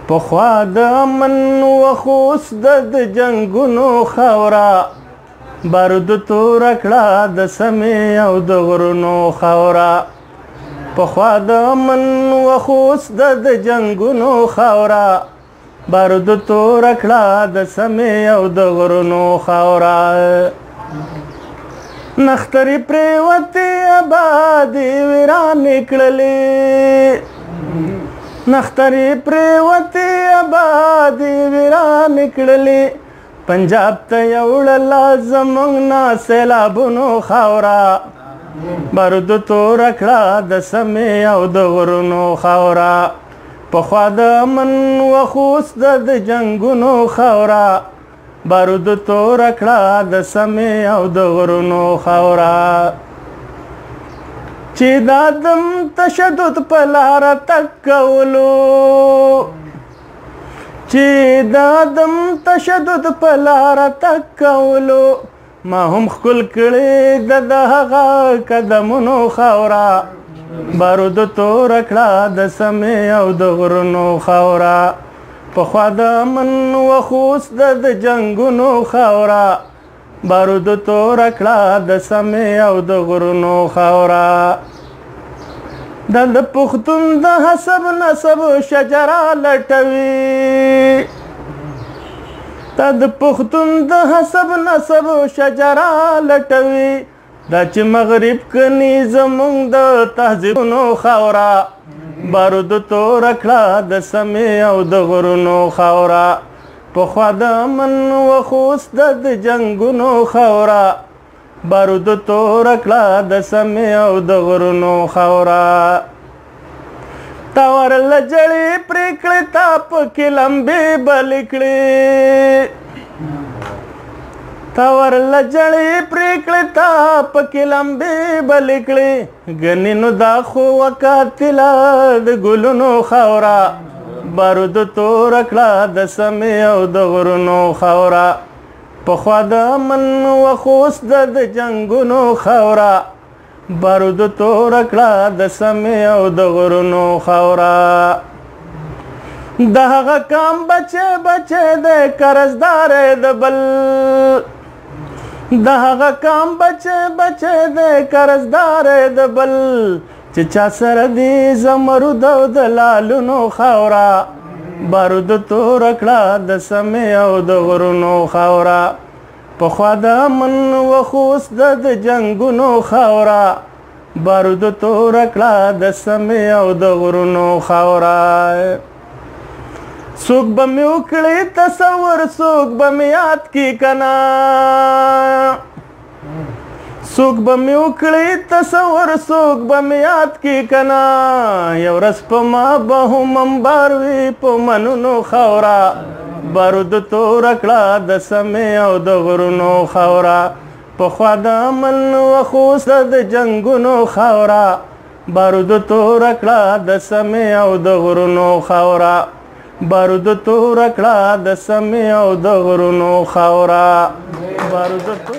پخوا د امن وخوس د جنگونو خاورا بارود تور کړه د سمې او د غرونو خاورا پخوا د امن وخوس د جنگونو خاورا بارود تور کړه د سمې او د غرونو خاورا نختری پریوتی آبادی ویران کړلې نختری پریوتی آبادی ویران کړلې پنجاب ته یوړله زموږ نه سیلابونو خاوره بارود تور کړه د سمې او د غرونو خاوره پخوا د امن وخوس د جنګونو خاوره بارود تور کړه د سمې او د غرونو خاوره چې د عدم تشدد په لاره تګ کولو چې د عدم تشدد په لاره تګ کولو ما هم ښکل کړې د هغه قدمونو خاوره بارود تور کړه د سمې او د غرونو خاوره پخوا د امن وخوس د جنګونو خاوره بارود تور کړه د سمې او د غرونو خاوره د پښتون د حسب نسب شجره لټوي د پښتون د حسب نسب شجره لټوي دا چې مغرب کني زمونږ د تهذیبونو خاوره بارود تور کړه د سمې او د غرونو خاوره پخوا د امن وخوس د جنګونو خاوره بارود تور کړه د سمې او د غرونو خاوره تا ورله جړې پرې کړې تا پکې لمبې بلې کړې تا ورله جړې پرې کړې تا پکې لمبې بلې کړې ګنې نو دا خو وکاتله د ګلونو خاوره بارود تور کړه د سمې او د غرونو خاوره پخوا د امن وخوس د جنګونو خاوره بارود تور کړه د سمې او د غرونو خاوره د هغه کام بچې بچې د قرضدار د بل د هغه کام بچې بچې د قرضدار د بل چې چا سره دی زمرود او د لالونو خاوره بارود تور کړه د سمې او د غرونو خاوره پخوا د امن وخوس د جنګونو خاوره بارود تور کړه د سمې او د غرونو خاوره څوک به مې وکړي تصور څوک به مې یاد کی کنه څوک به مې وکړي تصور څوک به مې یاد کی کنه یو ورځ په ما به هم انبار وي په منونو خاوره بارود تور کړه د سمې او د غرونو خاوره پخوا د امن وخوس د جنګونو خاوره بارود تور کړه د سمې او د غرونو خاوره بارود تور کړه د سمې او د غرونو خاوره بارود